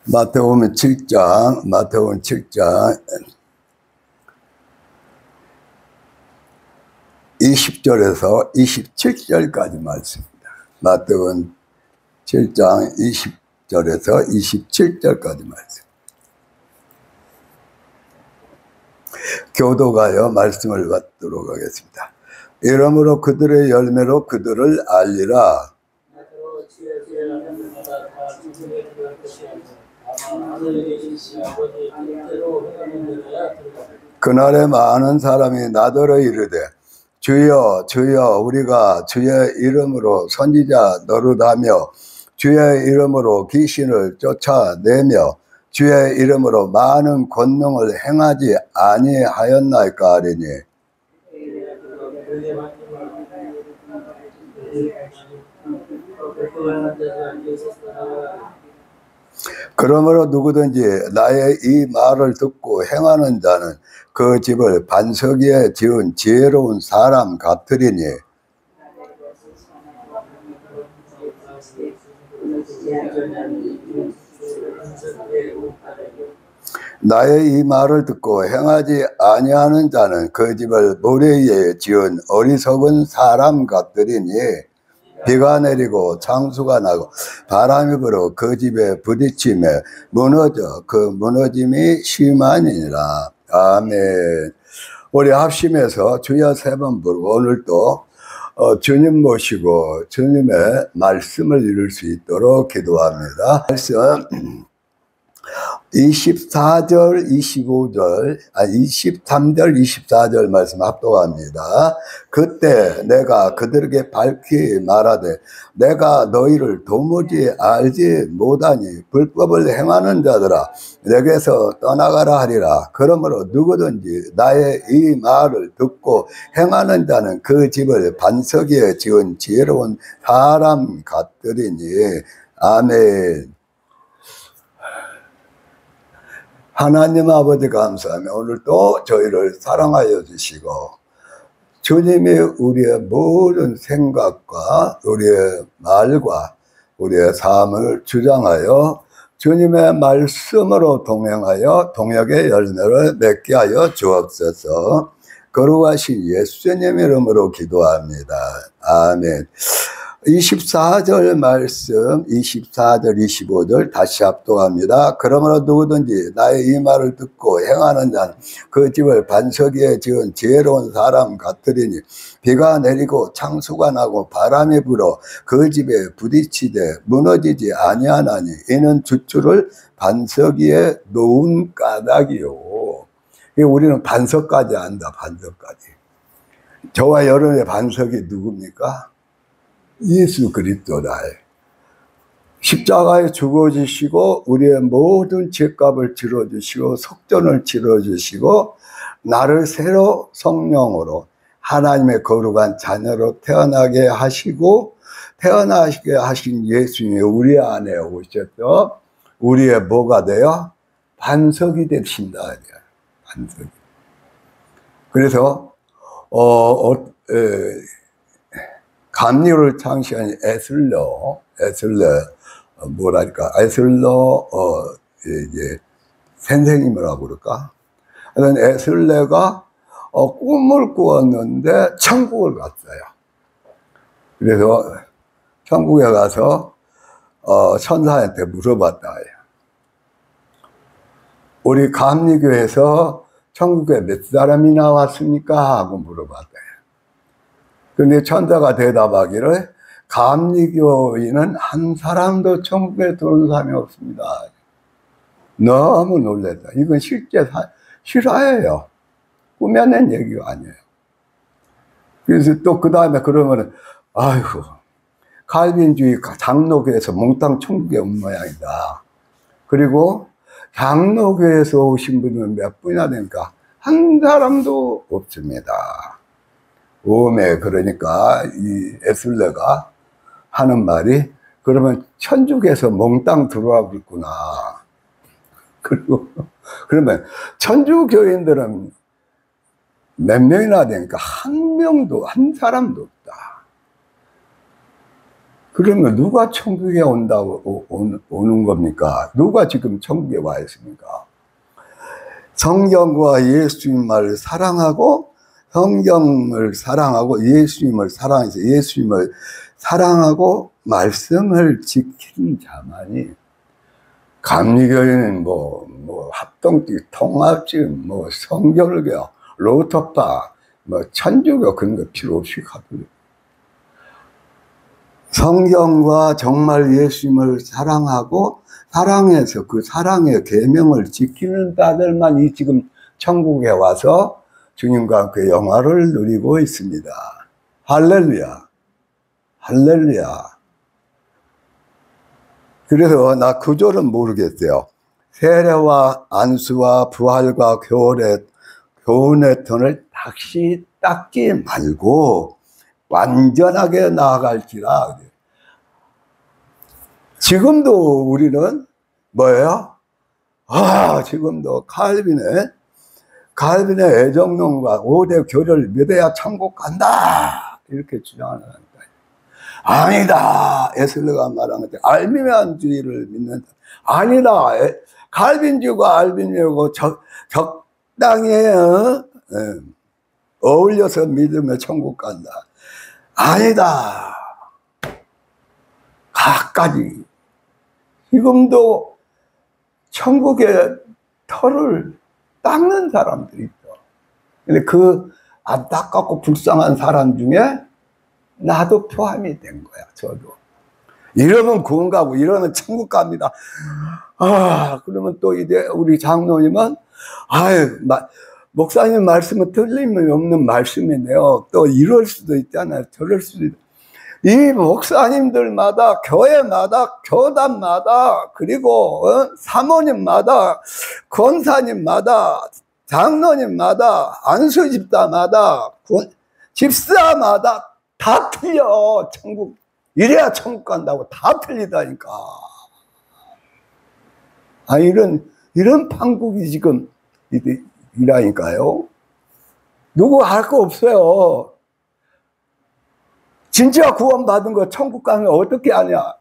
마태복음 7장 20절에서 27절까지 말씀입니다. 마태복음 7장 20절에서 27절까지 말씀. 교도가요 말씀을 받도록 하겠습니다. 이러므로 그들의 열매로 그들을 알리라. 그날에 많은 사람이 나더러 이르되 주여 주여 우리가 주의 이름으로 선지자 노릇하며 주의 이름으로 귀신을 쫓아내며 주의 이름으로 많은 권능을 행하지 아니하였나이까 하리니 그러므로 누구든지 나의 이 말을 듣고 행하는 자는 그 집을 반석 위에 지은 지혜로운 사람 같으리니 나의 이 말을 듣고 행하지 아니하는 자는 그 집을 모래 위에 지은 어리석은 사람 같으리니 비가 내리고 창수가 나고 바람이 불어 그 집에 부딪히며 무너져 그 무너짐이 심하니라. 아멘. 우리 합심해서 주여 3번 부르고 오늘도 주님 모시고 주님의 말씀을 이룰 수 있도록 기도합니다. 말씀 23절 24절 말씀 합독합니다. 그때 내가 그들에게 밝히 말하되 내가 너희를 도무지 알지 못하니 불법을 행하는 자들아 내게서 떠나가라 하리라. 그러므로 누구든지 나의 이 말을 듣고 행하는 자는 그 집을 반석 위에 지은 지혜로운 사람 같으리니. 아멘. 하나님 아버지 감사하며 오늘도 저희를 사랑하여 주시고 주님이 우리의 모든 생각과 우리의 말과 우리의 삶을 주장하여 주님의 말씀으로 동행하여 동역의 열매를 맺게 하여 주옵소서. 거룩하신 예수님 이름으로 기도합니다. 아멘. 24절 말씀 24절 25절 다시 합독합니다. 그러므로 누구든지 나의 이 말을 듣고 행하는 자는 그 집을 반석 위에 지은 지혜로운 사람 같으리니 비가 내리고 창수가 나고 바람이 불어 그 집에 부딪히되 무너지지 아니하나니 이는 주추를 반석 위에 놓은 까닭이요. 우리는 반석까지 안다. 반석까지. 저와 여러분의 반석이 누굽니까? 예수 그리스도다. 십자가에 죽어주시고 우리의 모든 죄값을 치러주시고 속전을 치러주시고 나를 새로 성령으로 하나님의 거룩한 자녀로 태어나게 하시고 태어나게 하신 예수님이 우리 안에 오셨죠. 우리의 뭐가 돼요? 반석이 되신다. 반석이. 그래서 감리교를 창시한 에슬러 이제 선생님이라고 그럴까? 에슬레가 꿈을 꾸었는데 천국을 갔어요. 그래서 천국에 가서 천사한테 물어봤다. 우리 감리교에서 천국에 몇 사람이 나왔습니까? 하고 물어봤다. 근데 천사가 대답하기를 감리교인은 한 사람도 천국에 들어온 사람이 없습니다. 너무 놀랐다. 이건 실제 실화예요. 꾸며낸 얘기가 아니에요. 그래서 또 그 다음에 그러면은 아이고 칼빈주의 장로교에서 몽땅 천국에 온 모양이다. 그리고 장로교에서 오신 분은 몇 분이나 되니까 한 사람도 없습니다. 오메 그러니까 이 에슬레가 하는 말이 그러면 천주교에서 몽땅 들어와 있구나. 그리고 그러면 천주교인들은 몇 명이나 되니까 한 명도 한 사람도 없다. 그러면 누가 천국에 온다고 오는 겁니까? 누가 지금 천국에 와 있습니까? 성경과 예수님을 사랑하고 성경을 사랑하고 예수님을 사랑해서 예수님을 사랑하고 말씀을 지키는 자만이 감리교회는 뭐 합동직, 통합직, 뭐 성결교, 로터파, 뭐 천주교 그런 거 필요 없이 가도 성경과 정말 예수님을 사랑하고 사랑해서 그 사랑의 계명을 지키는 자들만이 지금 천국에 와서 주님과 함께 영화를 누리고 있습니다. 할렐루야. 할렐루야. 그래서 나 구절은 모르겠어요. 세례와 안수와 부활과 교훈의 턴을 닦지 말고 완전하게 나아갈지라. 지금도 우리는 뭐예요? 지금도 칼빈의 애정론과 5대 교를 믿어야 천국 간다 이렇게 주장하는 거예요. 아니다. 에슬러가 말한 것처럼 알미안주의를 믿는다. 아니다. 칼빈주의가 알빈주의고 적당히 어울려서 믿으면 천국 간다. 아니다. 각가지. 지금도 천국의 터를 닦는 사람들이 있어. 근데 그 안타깝고 불쌍한 사람 중에 나도 포함이 된 거야, 저도. 이러면 구원 가고, 이러면 천국 갑니다. 그러면 또 이제 우리 장로님은, 목사님 말씀은 틀림이 없는 말씀이네요. 또 이럴 수도 있잖아요. 저럴 수도 있다. 이 목사님들마다, 교회마다, 교단마다, 그리고 사모님마다, 권사님마다, 장로님마다, 안수집사마다, 집사마다 다 틀려. 천국 이래야 천국 간다고 다 틀리다니까. 이런 판국이 지금 이라니까요. 누구 할 거 없어요. 진짜 구원받은 거 천국 가면 어떻게 하냐?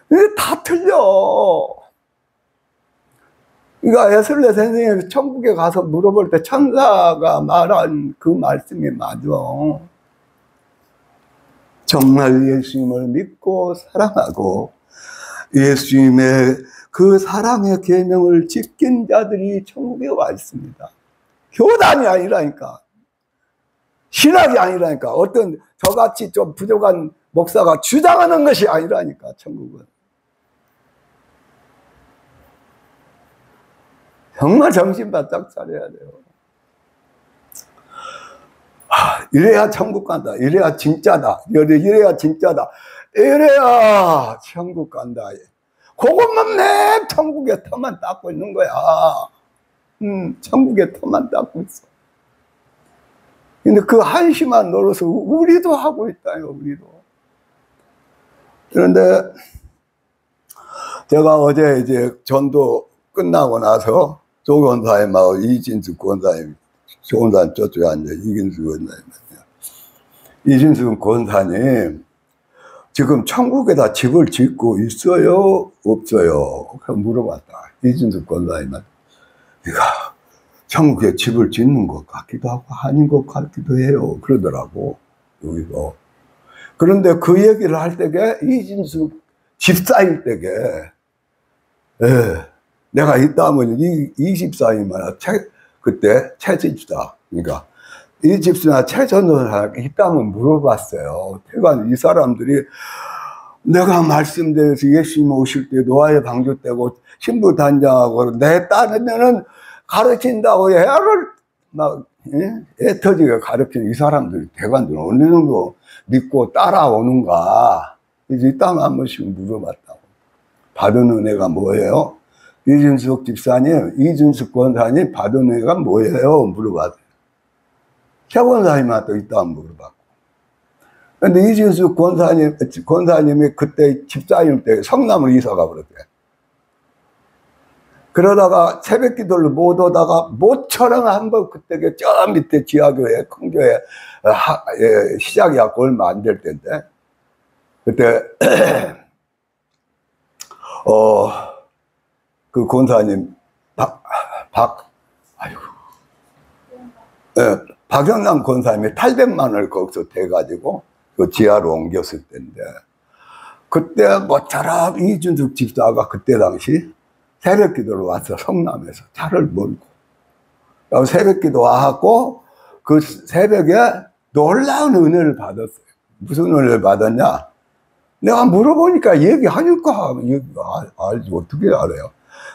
근데 다 틀려. 그러니까 에슬레 선생님이 천국에 가서 물어볼 때 천사가 말한 그 말씀이 맞아. 정말 예수님을 믿고 사랑하고 예수님의 그 사랑의 계명을 지킨 자들이 천국에 와 있습니다. 교단이 아니라니까. 신학이 아니라니까. 어떤 저같이 좀 부족한 목사가 주장하는 것이 아니라니까, 천국은. 정말 정신 바짝 차려야 돼요. 이래야 천국 간다. 이래야 진짜다. 이래야 진짜다. 이래야 천국 간다. 그것만 내 천국의 터만 닦고 있는 거야. 천국의 터만 닦고 있어. 근데 그 한심한 노릇을 우리도 하고 있다요, 우리도. 그런데 제가 어제 이제 전도 끝나고 나서 조권사님하고 이진수 권사님, 조권사님 저쪽에 앉아, 이진수 권사님. 이진수 권사님, 지금 천국에다 집을 짓고 있어요? 없어요? 그럼 물어봤다. 이진수 권사님한테. 내가 천국에 집을 짓는 것 같기도 하고 아닌 것 같기도 해요. 그러더라고, 여기서. 그런데 그 얘기를 할 때게 이진수 집사일 때게, 내가 있다면 이 집사님은 그때 최집사, 그러니까 이 집사나 최전도사 있다면 물어봤어요. 태관 이 사람들이 내가 말씀드려서 예수님 오실 때 노아의 방주 때고 신부 단장하고 내 딸이면은 가르친다고 애를 막 애 터지게 가르치는 이 사람들이 대관들 어느 정도 믿고 따라오는가. 이제 이따가 한 번씩 물어봤다고. 받은 은혜가 뭐예요? 이준숙 집사님, 이준숙 권사님 받은 은혜가 뭐예요? 물어봤어요. 최 권사님한테 이따가 물어봤고. 근데 이준숙 권사님이 그때 집사님 때 성남을 이사가 그랬대. 그러다가 새벽 기도를 못 오다가 모처럼 한번 그때 저 밑에 지하교회, 큰 교회 시작이 얼마 안 될 때인데 그때 그 권사님 박영남 권사님이 탈백만을 거기서 대가지고 그 지하로 옮겼을 때인데, 그때 모처럼 이준숙 집사가 그때 당시 새벽 기도를 왔어. 성남에서 차를 몰고 새벽 기도하고 그 새벽에 놀라운 은혜를 받았어요. 무슨 은혜를 받았냐? 내가 물어보니까 얘기하니까 알지. 어떻게 알아요?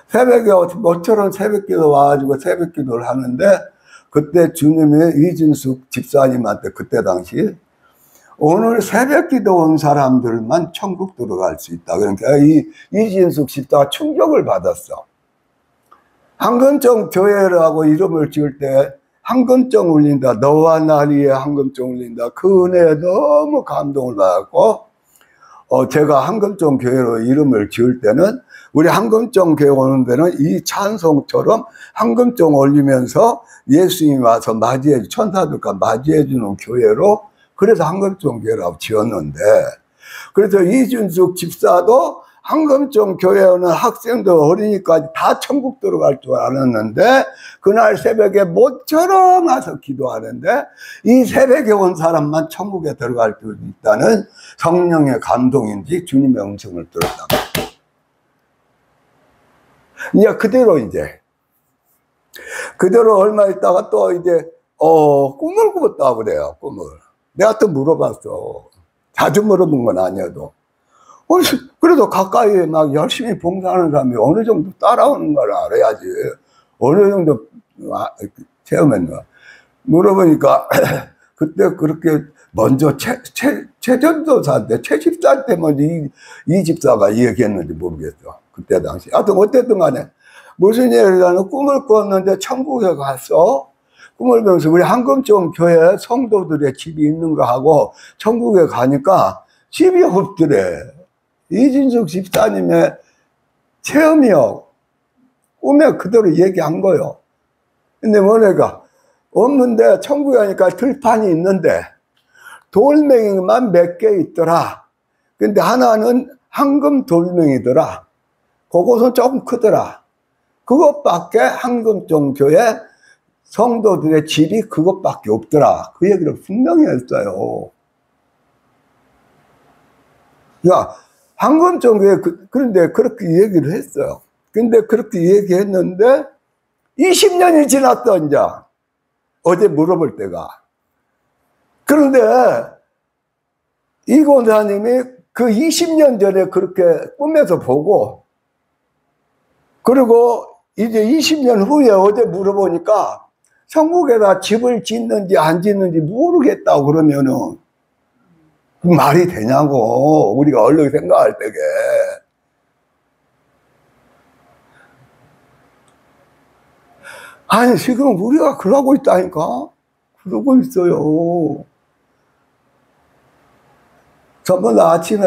새벽에 모처럼 새벽 기도 와가지고 새벽 기도를 하는데, 그때 주님이 이준숙 집사님한테 그때 당시 오늘 새벽 기도 온 사람들만 천국 들어갈 수 있다. 그러니까 이준숙 집사가 충격을 받았어. 황금종 교회라고 이름을 지을 때 황금종 울린다. 너와 나리에 황금종 울린다. 그 은혜에 너무 감동을 받았고, 제가 황금종 교회로 이름을 지을 때는 우리 황금종 교회 오는 데는 이 찬송처럼 황금종 올리면서 예수님이 와서 맞이해, 천사들과 맞이해 주는 교회로, 그래서 황금종 교회라고 지었는데, 그래서 이준숙 집사도 황금종 교회 오는 학생들 어린이까지 다 천국 들어갈 줄 알았는데, 그날 새벽에 모처럼 와서 기도하는데 이 새벽에 온 사람만 천국에 들어갈 수 있다는 성령의 감동인지 주님의 음성을 들었다. 이제 그대로 얼마 있다가 또 이제 꿈을 꿨다고 그래요. 꿈을 내가 또 물어봤어. 자주 물어본 건 아니어도. 그래도 가까이 막 열심히 봉사하는 사람이 어느 정도 따라오는 걸 알아야지. 어느 정도 체험했나. 물어보니까 그때 그렇게 먼저 최전도사한테, 최집사한테 먼저 이 집사가 얘기했는지 모르겠어. 그때 당시. 하여튼 어쨌든 간에 무슨 얘기라는 꿈을 꿨는데 천국에 가서 꿈을 보면서 우리 황금종 교회 성도들의 집이 있는 거 하고 천국에 가니까 집이 없더래. 이준숙 집사님의 체험이요. 꿈에 그대로 얘기한 거요. 근데 뭐냐니까 없는데 천국에 가니까 들판이 있는데 돌멩이만 몇 개 있더라. 근데 하나는 황금 돌멩이더라. 그것은 조금 크더라. 그것밖에 황금종 교회 성도들의 집이 그것밖에 없더라. 그 얘기를 분명히 했어요. 야, 황금종 교회 그런데 그렇게 얘기를 했어요. 근데 그렇게 얘기했는데 20년이 지났어. 이제 어제 물어볼 때가. 그런데 이 권사님이 그 20년 전에 그렇게 꿈에서 보고, 그리고 이제 20년 후에 어제 물어보니까 천국에다 집을 짓는지 안 짓는지 모르겠다고 그러면은 말이 되냐고. 우리가 얼른 생각할 때게. 아니 지금 우리가 그러고 있다니까. 그러고 있어요. 저번 아침에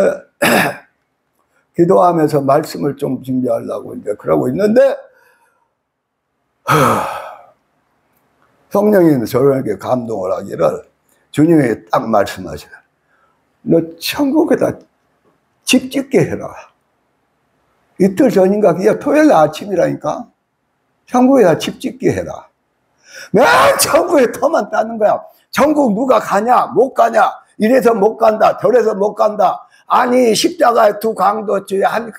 기도하면서 말씀을 좀 준비하려고 이제 그러고 있는데, 성령이 저에게 감동을 하기를 주님이 딱 말씀하시네. 너 천국에다 집 짓게 해라. 이틀 전인가 그냥 토요일 아침이라니까. 천국에다 집 짓게 해라. 맨 천국에 터만 따는 거야. 천국 누가 가냐 못 가냐, 이래서 못 간다 저래서 못 간다. 아니 십자가의 두 강도주의 한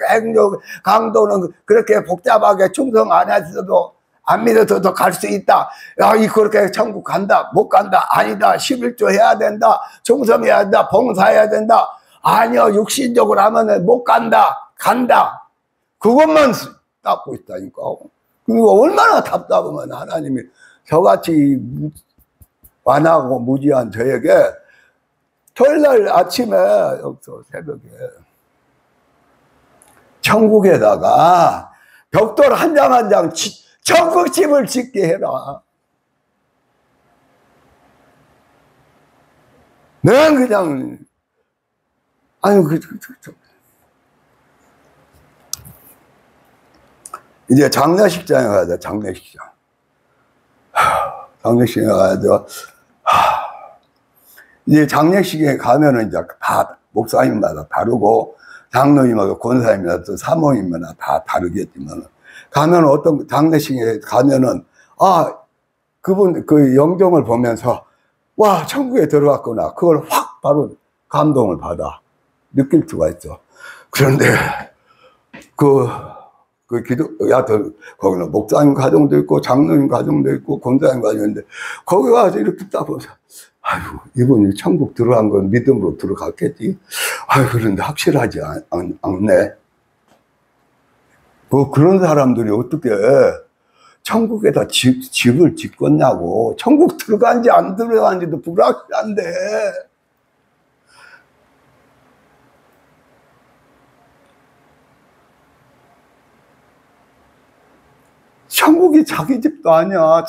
강도는 그렇게 복잡하게 충성 안 했어도 안 믿어서도 갈 수 있다. 야, 이 그렇게 천국 간다 못 간다. 아니다 11조 해야 된다, 충성해야 된다, 봉사해야 된다. 아니요 육신적으로 하면 못 간다. 간다. 그것만 닦고 있다니까. 그리고 얼마나 답답하면 하나님이 저같이 완하고 무지한 저에게 토요일날 아침에 여기서 새벽에 천국에다가 벽돌 한 장 한 장 천국집을 짓게 해라. 내가 그냥 아니 이제 장례식장에 가야 돼. 장례식장. 장례식장에 가야 돼. 이제 장례식에 가면은 이제 다 목사님마다 다르고, 장로님하고 권사님마다 또 사모님마다 다 다르겠지만, 가면 어떤 장례식에 가면은, 그분 그 영정을 보면서, 와, 천국에 들어갔구나. 그걸 확 바로 감동을 받아. 느낄 수가 있어. 그런데, 거기는 목사님 가정도 있고, 장로님 가정도 있고, 권사님 가정도 있는데, 거기 가서 이렇게 딱 보면서, 아유, 이분이 천국 들어간 건 믿음으로 들어갔겠지. 아유, 그런데 확실하지 않네. 그런 사람들이 어떻게 천국에다 집을 짓겠냐고. 천국 들어간지 안 들어간지도 불확실한데. 천국이 자기 집도 아니야.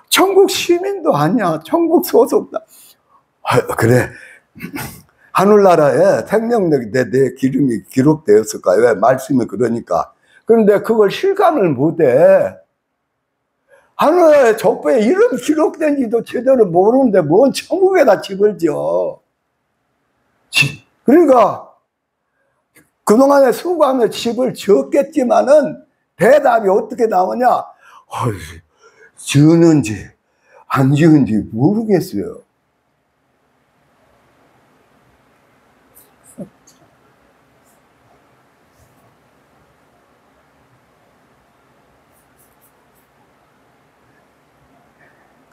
천국 시민도 아니야. 천국 소속다. 그래. 하늘나라에 생명력 내 기름이 기록되었을까? 왜? 말씀이 그러니까. 그런데 그걸 실감을 못해. 하늘나라에 족보에 이름 기록된지도 제대로 모르는데 뭔 천국에다 집을 지어. 그러니까 그동안에 수고하며 집을 지었겠지만은 대답이 어떻게 나오냐? 지었는지 안 지은지 모르겠어요.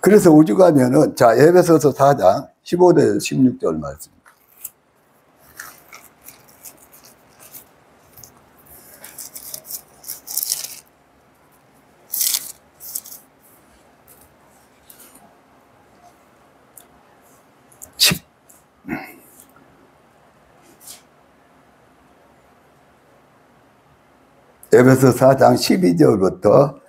그래서 오죽하면은, 자, 에베소서 4장 15절 16절 말씀. 에베소 4장 12절부터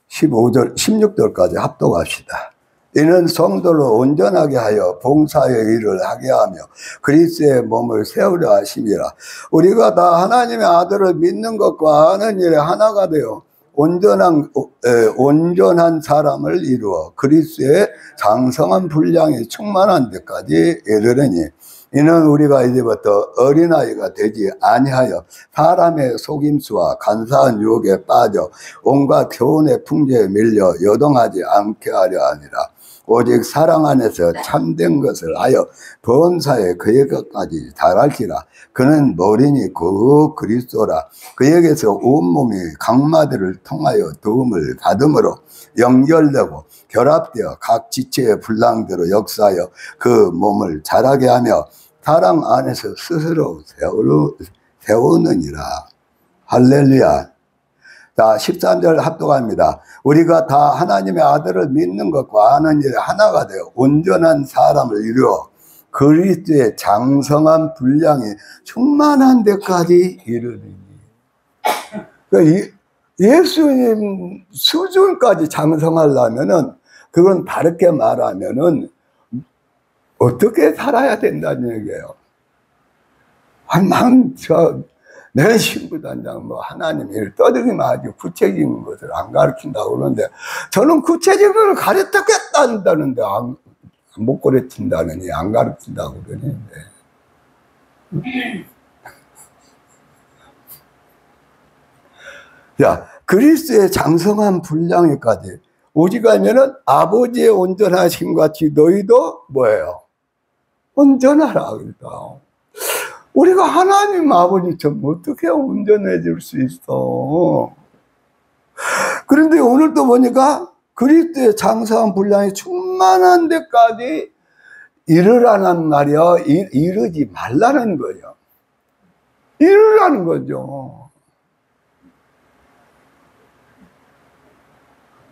15절, 16절까지 합독합시다. 이는 성도를 온전하게 하여 봉사의 일을 하게 하며 그리스도의 몸을 세우려 하심이라. 우리가 다 하나님의 아들을 믿는 것과 아는 일에 하나가 되어 온전한 사람을 이루어 그리스도의 장성한 분량이 충만한 데까지 이르려니, 이는 우리가 이제부터 어린아이가 되지 아니하여 사람의 속임수와 간사한 유혹에 빠져 온갖 교훈의 풍조에 밀려 요동하지 않게 하려 하니라. 오직 사랑 안에서 참된 것을 하여 범사에 그의 것까지 달할지라. 그는 머리니 그 그리스도라. 그에게서 온몸이 각마들을 통하여 도움을 받음으로 연결되고 결합되어 각 지체의 분량대로 역사하여 그 몸을 자라게 하며 사랑 안에서 스스로 세우느니라. 할렐루야. 자, 13절 합독합니다. 우리가 다 하나님의 아들을 믿는 것과 아는 일에 하나가 되어 온전한 사람을 이루어 그리스도의 장성한 분량이 충만한 데까지 이르리니. 그러니까 예수님 수준까지 장성하려면은, 그건 다르게 말하면은 어떻게 살아야 된다는 얘기예요. 내 신부단장 하나님 일 떠들기만 하지 구체적인 것을 안 가르친다고 그러는데, 저는 구체적인 걸 가르쳤겠다는데 못 가르친다느니 안 가르친다고 그러는데. 야, 그리스도의 장성한 분량에까지 오직하면은 아버지의 온전하심 같이 너희도 뭐예요? 온전하라 그랬다. 우리가 하나님 아버지처럼 어떻게 온전해질 수 있어? 그런데 오늘 또 보니까 그리스도의 장성한 분량이 충만한 데까지 이르라는 말이요. 이르지 말라는 거예요. 이르라는 거죠.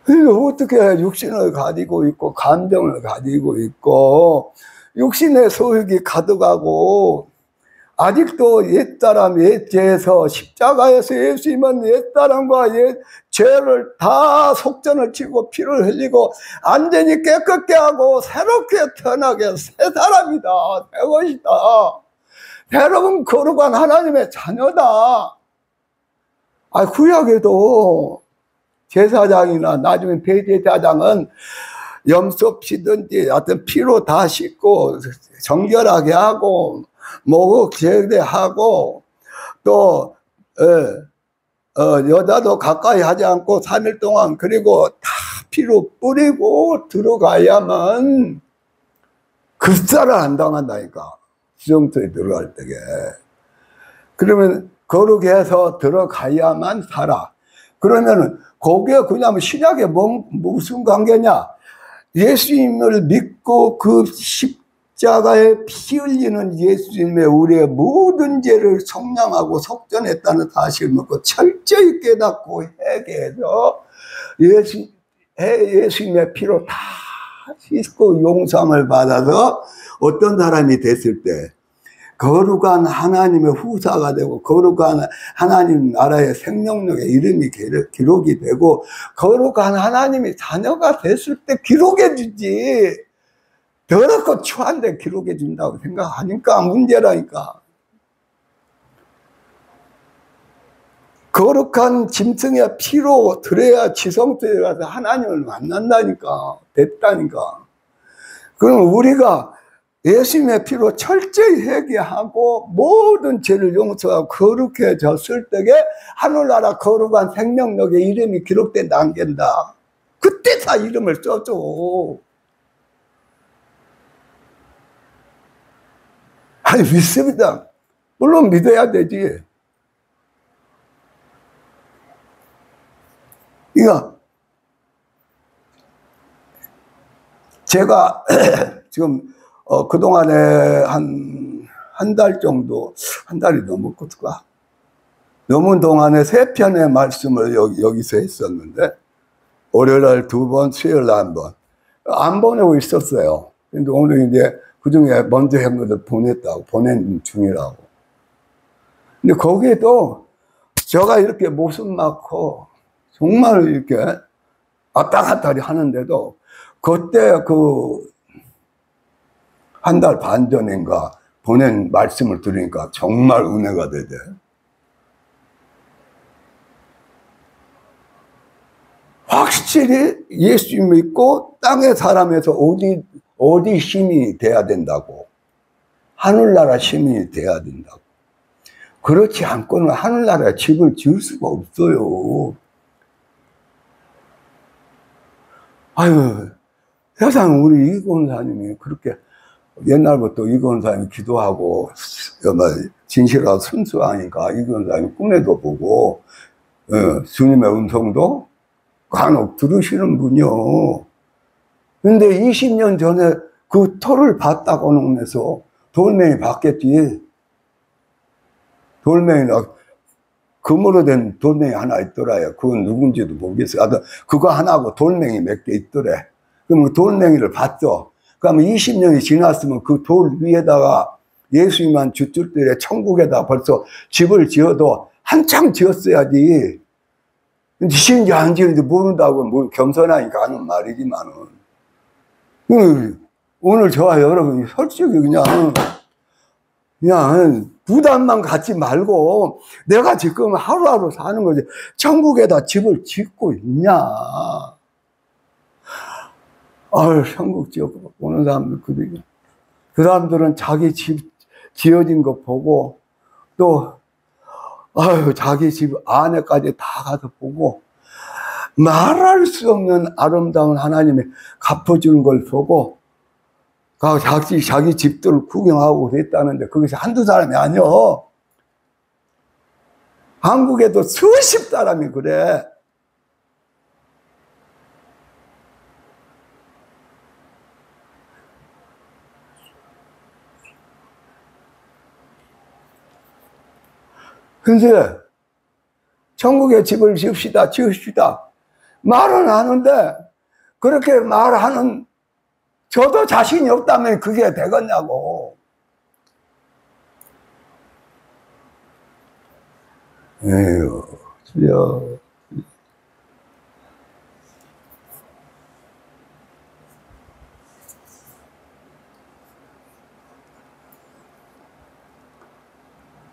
어떻게 육신을 가지고 있고 감정을 가지고 있고 육신의 소욕이 가득하고 아직도 옛사람 옛죄에서 십자가에서 예수님은 옛사람과 옛죄를 다 속전을 치고 피를 흘리고 완전히 깨끗게 하고 새롭게 태어나게 새 사람이다, 새 것이다. 여러분 거룩한 하나님의 자녀다. 구약에도 제사장이나 나중에 대제사장은 염소피든지 하여튼 피로 다 씻고 정결하게 하고 목욕 제대하고 또 여자도 가까이 하지 않고 3일 동안 그리고 다 피로 뿌리고 들어가야만 급사를 안 당한다니까. 수정터에 들어갈 때게. 그러면 거룩해 해서 들어가야만 살아. 그러면은 그게 그냥 신약에 무슨 관계냐? 예수님을 믿고 그 십자가에 피 흘리는 예수님의 우리의 모든 죄를 속량하고 속전했다는 사실을 믿고 철저히 깨닫고 회개해서 예수님의 피로 다 씻고 용서함을 받아서 어떤 사람이 됐을 때 거룩한 하나님의 후사가 되고 거룩한 하나님 나라의 생명력의 이름이 기록이 되고 거룩한 하나님의 자녀가 됐을 때 기록해 주지. 더럽고 추한데 기록해 준다고 생각하니까 문제라니까. 거룩한 짐승의 피로 들어야 지성소에 가서 하나님을 만난다니까. 됐다니까. 그럼 우리가 예수님의 피로 철저히 회개하고 모든 죄를 용서하고 거룩해졌을 때에 하늘나라 거룩한 생명력의 이름이 기록된 단계다. 그때 다 이름을 써줘. 아니 믿습니다. 물론 믿어야 되지. 이거 제가 지금 그동안에 한 달 정도, 한 달이 넘었을까? 넘은 동안에 3편의 말씀을 여기서 했었는데, 월요일날 2번, 수요일날 1번. 안 보내고 있었어요. 근데 오늘 이제 그 중에 먼저 한 것을 보낸 중이라고. 근데 거기에도 제가 이렇게 모습 많고, 정말 이렇게 왔다 갔다 하는데도, 그때 한 달 반 전인가 보낸 말씀을 들으니까 정말 은혜가 되대. 확실히 예수 믿고 땅의 사람에서 어디 시민이 돼야 된다고. 하늘나라 시민이 돼야 된다고. 그렇지 않고는 하늘나라에 집을 지을 수가 없어요. 아유, 세상 우리 이 권사님이 그렇게 옛날부터 이 권사님이 기도하고 진실하고 순수하니까 이 권사님이 꿈에도 보고 주님의 음성도 간혹 들으시는 분이요. 근데 20년 전에 그 토를 봤다고는 해서 돌멩이 봤겠지. 돌멩이나 금으로 된 돌멩이 하나 있더라요. 그건 누군지도 모르겠어요. 그거 하나하고 돌멩이 몇 개 있더래. 그럼 그 돌멩이를 봤죠. 그러면 20년이 지났으면 그 돌 위에다가 예수님만 주줄들에 천국에다 벌써 집을 지어도 한참 지었어야지. 지은지 안 지은지 모른다고 뭘 겸손하니까 하는 말이지만은. 오늘 저와 여러분이 솔직히 그냥 부담만 갖지 말고 내가 지금 하루하루 사는 거지. 천국에다 집을 짓고 있냐. 아유, 천국 지어고 오는 사람들 그 사람들은 자기 집 지어진 거 보고 또 아유, 자기 집 안에까지 다 가서 보고 말할 수 없는 아름다운 하나님이 갚아주는 걸 보고 자기 집들을 구경하고 그랬다는데 그것이 한두 사람이 아니요. 한국에도 수십 사람이 그래. 근데 천국에 집을 지읍시다. 말은 하는데 그렇게 말하는 저도 자신이 없다면 그게 되겠냐고. 에휴, 주여.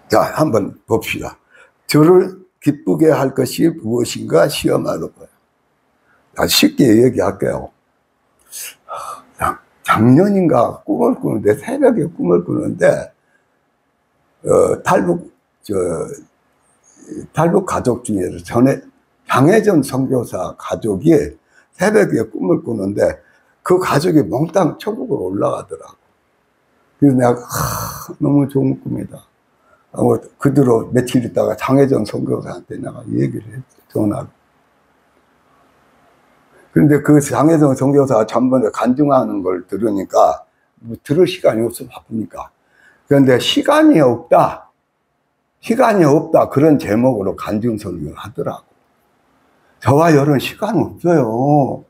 자, 한번 봅시다. 저를 기쁘게 할 것이 무엇인가 시험하러 봐요. 쉽게 얘기할게요. 작년인가 꿈을 꾸는데, 새벽에 꿈을 꾸는데, 탈북 가족 중에서 장혜전 선교사 가족이 새벽에 꿈을 꾸는데, 그 가족이 몽땅 천국으로 올라가더라고. 그래서 내가, 너무 좋은 꿈이다. 그 뒤로 며칠 있다가 장혜전 선교사한테 내가 얘기를 했죠, 전화로. 그런데 그 장혜정 선교사가 전번에 간증하는 걸 들으니까, 뭐 들을 시간이 없어 바쁘니까. 그런데 시간이 없다, 그런 제목으로 간증 설교를 하더라고. 저와 열은 시간 없어요.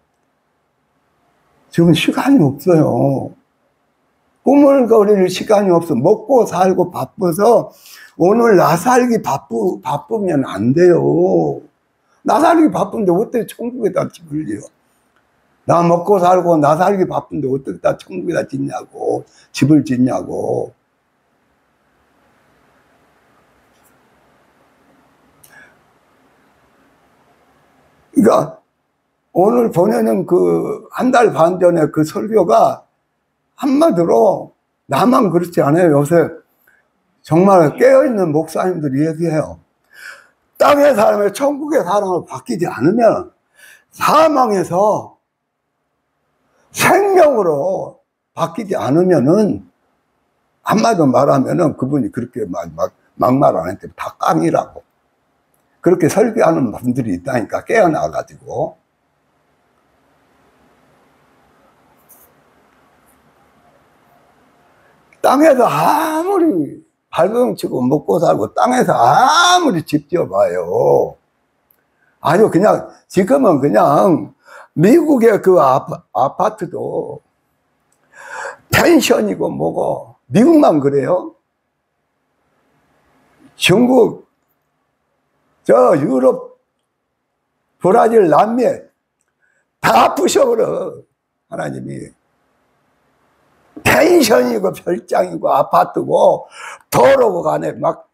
지금 시간이 없어요. 꿈을 거릴 시간이 없어. 먹고 살고 바빠서 오늘 나 살기 바쁘면 안 돼요. 나 살기 바쁜데 어떻게 천국에다 집을 지어? 나 먹고 살고 나 살기 바쁜데 어떻게 다 천국에다 짓냐고, 집을 짓냐고. 그러니까 오늘 보내는 그 한 달 반 전에 그 설교가 한마디로 나만 그렇지 않아요. 요새 정말 깨어있는 목사님들이 얘기해요. 땅의 사람이 천국의 사람을 바뀌지 않으면, 사망에서 생명으로 바뀌지 않으면은, 한마디로 말하면은 그분이 그렇게 막말 안 했대. 다 깡이라고. 그렇게 설교하는 분들이 있다니까, 깨어나가지고. 땅에서 아무리 발버둥치고 먹고 살고 땅에서 아무리 집 지어봐요. 아니요, 그냥 지금은 그냥 미국의 그 아파트도 펜션이고 뭐고, 미국만 그래요? 중국, 저 유럽, 브라질, 남미 다 부셔버려, 하나님이. 펜션이고 별장이고 아파트고 도로고 간에 막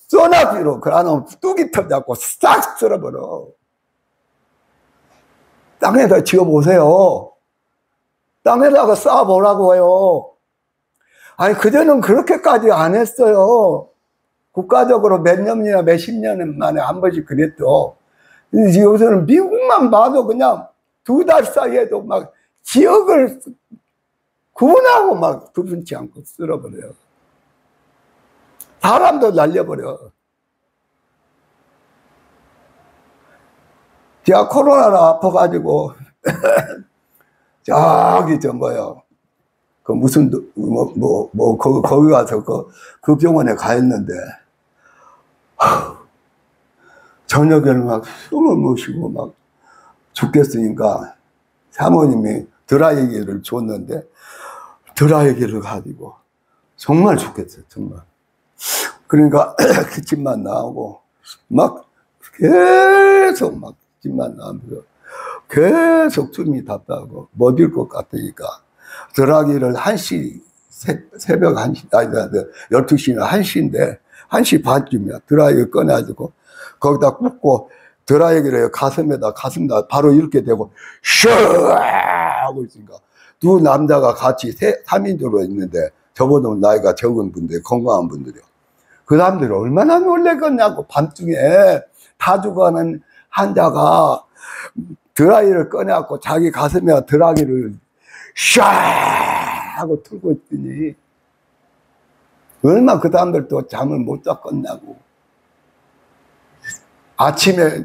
소나기로 그러면 뚝이 터져갖고 싹 쓸어버려. 땅에다 지어보세요. 땅에다가 쌓아보라고요. 아니, 그전에는 그렇게까지 안 했어요. 국가적으로 몇 년이나 몇십 년 만에 한 번씩 그랬죠. 근데 요새는 미국만 봐도 그냥 2달 사이에도 막 지역을 구분하고 막 구분치 않고 쓸어버려요. 사람도 날려버려. 제가 코로나로 아파가지고 저기 그 무슨 거기 가서 그 병원에 가 있는데, 저녁에는 막 숨을 못 쉬고 막 죽겠으니까 사모님이 드라이기를 줬는데, 드라이기를 가지고 정말 죽겠어요, 정말. 그러니까 기침만 나오고 막 계속 막 기침만 나오면서 계속 숨이 답답하고 못 일 것 같으니까 드라이기를 1시, 새벽 1시, 아니 12시나 1시인데 1시 반쯤이야. 드라이기 꺼내가지고 거기다 꽂고 드라이기를 가슴에다 바로 이렇게 대고 슈 하고 있으니까 두 남자가 같이 3인조로 있는데, 저보다 나이가 적은 분들, 건강한 분들이요. 그 사람들이 얼마나 놀랬겠냐고. 밤중에 다 죽어가는 환자가 드라이기를 꺼내갖고 자기 가슴에 드라이기를 샤 하고 틀고 있더니 얼마나 그 사람들도 잠을 못 잤겠냐고. 아침에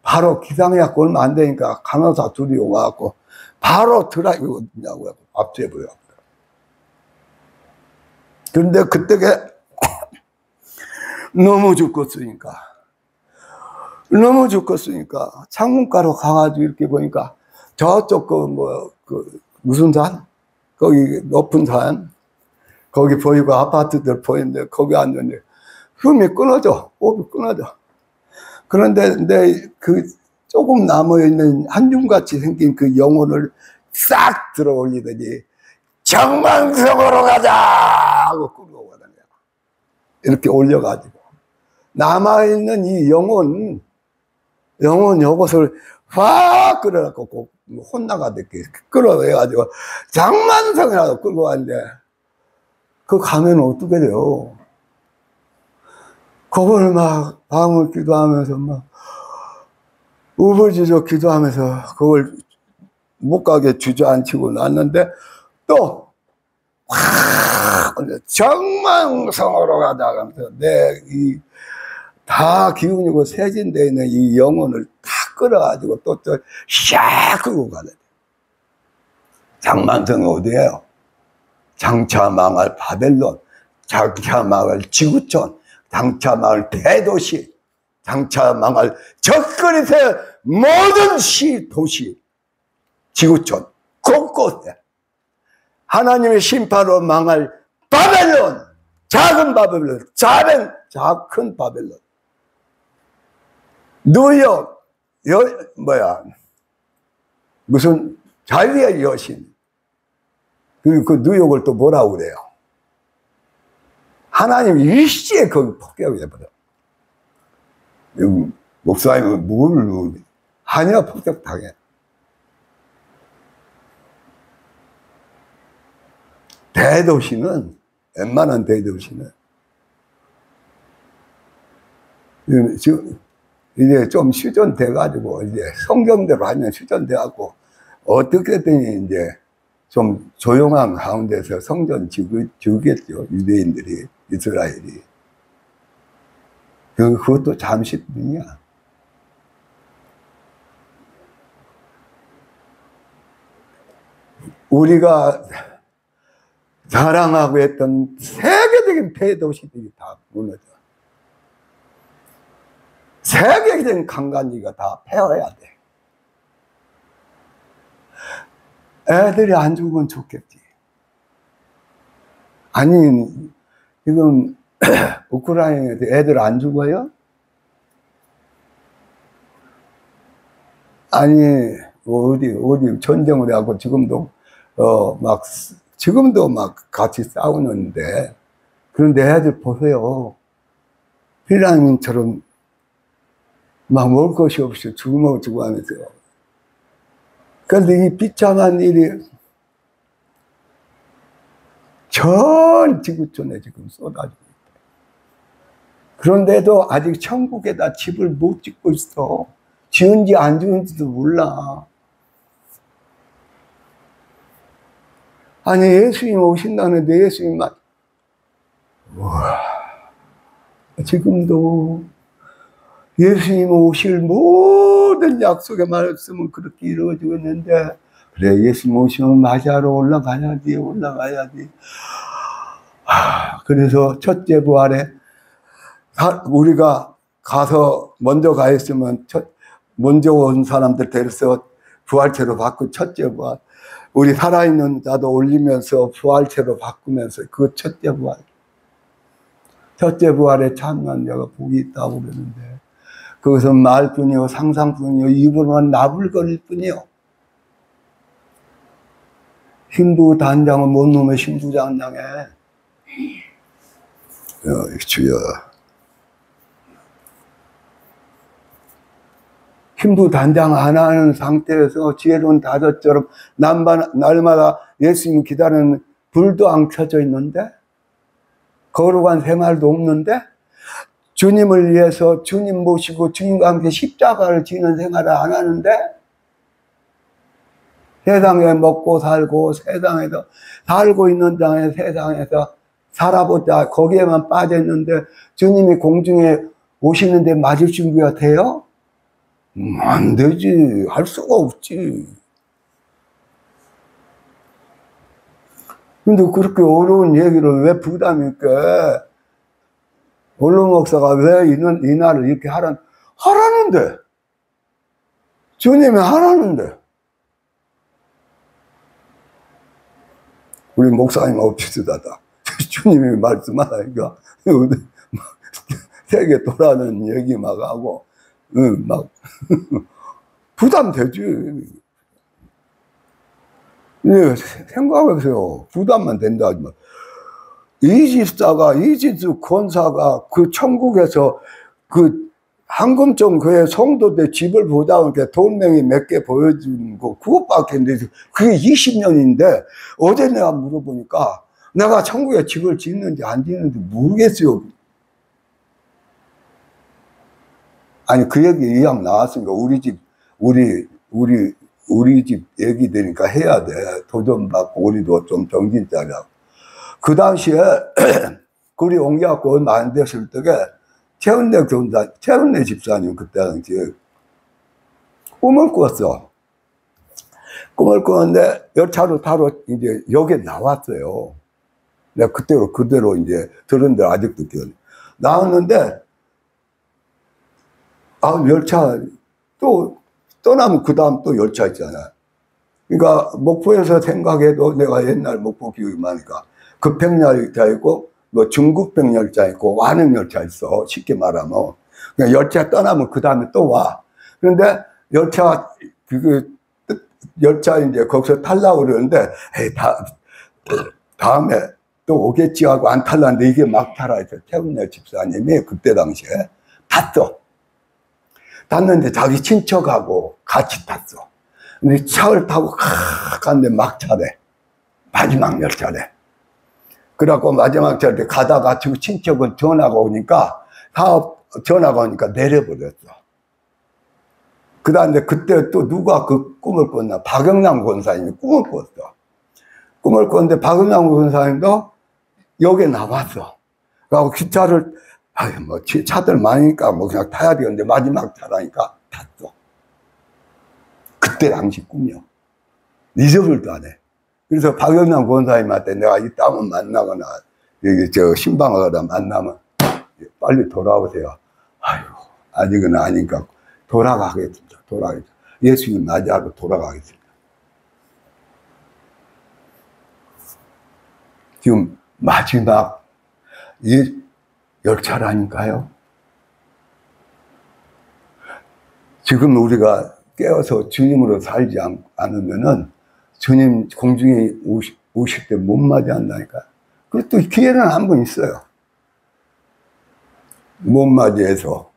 바로 기상해갖고 얼마 안 되니까 간호사 둘이 와갖고 바로 드라이기 어디냐고 앞에 보여. 그런데 그때 너무 죽겠으니까 창문가로 가가지고 이렇게 보니까 저쪽 무슨 산? 거기 높은 산, 거기 보이고 아파트들 보이는데 거기 앉았는데 호흡이 끊어져. 그런데 그 조금 남아있는 한줌같이 생긴 그 영혼을 싹 들어 올리더니 정망성으로 가자 하고 끌고 가는 거야. 이렇게 올려가지고 남아있는 이 영혼 요것을 확 끌어갖고 혼나가듯이 끌어내가지고 장만성이라도 끌고 왔는데 그 가면 어떻게 돼요? 그걸 막 밤을 기도하면서 막 우불지적 기도하면서 그걸 못 가게 주저앉히고 놨는데 또 확 정망성으로 가다가면서 내 이 다 기운이고 세진되어 있는 이 영혼을 다 끌어가지고 또 샥 끌고 가야 돼. 장만성이 어디예요? 장차 망할 바벨론, 장차 망할 지구촌, 장차 망할 대도시, 장차 망할 적그리스의 모든 도시, 지구촌 곳곳에 하나님의 심판으로 망할 바벨론, 작은 바벨론, 작은 바벨론, 뉴욕, 무슨 자유의 여신. 그리고 그 뉴욕을 또 뭐라고 그래요? 하나님 일시에 거기 폭격을 해버려. 목사님은 뭘, 한여 폭격 당해. 대도시는, 웬만한 대도시는, 지금, 이제 좀 휴전돼가지고, 이제 성경대로 하면 휴전돼갖고, 어떻게든 이제 좀 조용한 가운데서 성전 지으겠죠. 유대인들이, 이스라엘이. 그것도 잠시뿐이야. 우리가 자랑하고 했던 세계적인 대도시들이 다 무너져. 세계적인 강간지가 다 폐허해야 돼. 애들이 안 죽으면 좋겠지. 아니, 지금 우크라이나에서 애들 안 죽어요? 아니, 어디 전쟁을 하고 지금도 지금도 막 같이 싸우는데, 그런데 애들 보세요. 핀란드처럼 막 먹을 것이 없이 죽어 하면서. 그런데 이 비참한 일이 전 지구촌에 지금 쏟아지고 있다. 그런데도 아직 천국에다 집을 못 짓고 있어. 지은지 안 지은지도 몰라. 아니, 예수님 오신다는데 예수님만, 우와, 지금도 예수님 오실 모든 약속의 말씀은 그렇게 이루어지고 있는데, 그래, 예수님 오시면 맞이하러 올라가야지. 그래서 첫째 부활에 우리가 가서 먼저 가 있으면 먼저 온 사람들 데려서 부활체로 바꾸 첫째 부활. 우리 살아있는 자도 올리면서 부활체로 바꾸면서 그 첫째 부활. 첫째 부활에 참여한 자가 복이 있다고 그러는데, 그것은 말뿐이요, 상상뿐이요, 입으로만 나불거릴 뿐이요. 신부 단장은 뭔 놈의 신부 단장해. 주여. 신부 단장 안 하는 상태에서 지혜로운 다섯처럼 날마다 예수님 기다리는 불도 안 켜져 있는데, 거룩한 생활도 없는데, 주님을 위해서 주님 모시고 주님과 함께 십자가를 지는 생활을 안 하는데, 세상에 먹고 살고 세상에서 살고 있는 장에 세상에서 살아보자 거기에만 빠졌는데, 주님이 공중에 오시는데 맞을 준비가 돼요? 안 되지. 할 수가 없지. 근데 그렇게 어려운 얘기를 왜 부담 있게, 원로 목사가 왜 이 날을 이렇게 하라는데. 주님이 하라는데. 우리 목사님 없이다다. 주님이 말씀하니까 세계 돌아는 얘기 막 하고, 막 부담되지. 생각해보세요. 부담만 된다 하지만, 이집트 권사가 그 천국에서 그 한금 좀 그 성도들 집을 보다 보니까 돌멩이 몇 개 보여준 거 그것밖에 안 되지. 그게 20년인데 어제 내가 물어보니까 내가 천국에 집을 짓는지 안 짓는지 모르겠어요. 아니 그 얘기 이왕 나왔으니까 우리 집 얘기 되니까 해야 돼. 도전 받고 우리도 좀 정신 차려. 그 당시에 우리 옮겨갖고 얼마 안 됐을 때에 최은래 집사님 그때 당시에 꿈을 꿨어. 꿈을 꿨는데 열차를 타러 이제 역에 나왔어요. 내가 그대로 이제 들은 대로 아직도 기억해. 나왔는데, 열차 또 떠나면 그 다음 또 열차 있잖아. 그러니까 목포에서 생각해도 내가 옛날 목포 기억이 많으니까 급행열차 있고 뭐 중급행열차 있고 완행열차 있어. 쉽게 말하면. 그러니까 열차 떠나면 그 다음에 또 와. 그런데 열차 이제 거기서 타려고 그러는데 다음에 또 오겠지 하고 안 탈라는데 이게 막 타라 해서 최은래 집사님이 그때 당시에 탔는데 자기 친척하고 같이 탔어. 근데 차를 타고 갔는데 막차래. 마지막 열차래. 그래갖고 마지막 열차에 가다가 그 친척은 전화가 오니까 내려버렸어. 그다음에 그때 또 누가 그 꿈을 꿨나? 박영남 권사님이 꿈을 꿨어. 꿈을 꿨는데 박영남 권사님도 역에 나왔어. 그래갖고 기차를 차들 많으니까 뭐 그냥 타야 되는데 마지막 차라니까 탔어. 그때 당시 꿈이요. 잊어버리도 안 해. 그래서 박영남 권사님한테 내가 이따만 만나거나 여기 신방하거나 만나면 빨리 돌아오세요. 아이고 아직은 아니니까 돌아가겠습니다. 예수님 맞이하고 돌아가겠습니다. 지금 마지막 이 열차라니까요. 지금 우리가 깨어서 주님으로 살지 않으면은 주님 공중에 오실 때 못 맞이한다니까. 그리고 또 기회는 한 번 있어요. 못 맞이해서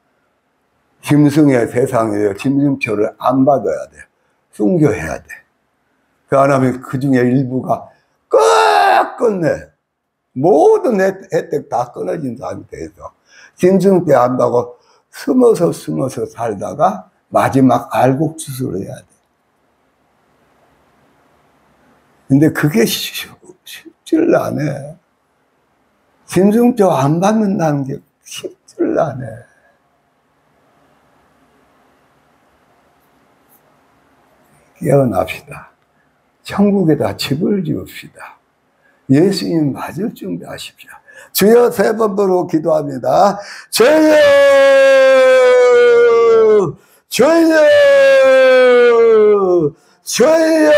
짐승의 세상에 짐승표를 안 받아야 돼. 순교해야 돼. 그 사람이 그 중에 일부가 끝내 모든 혜택 다 끊어진 상태에서 짐승표 안 받고 숨어서 살다가 마지막 알곡수술을 해야 돼. 근데 그게 쉽지를 않아. 짐승표 안 받는다는 게 쉽지를 않아. 깨어납시다. 천국에다 집을 지읍시다. 예수님 맞을 준비하십시오. 주여 3번 부르고 기도합니다. 주여! 주여! 주여!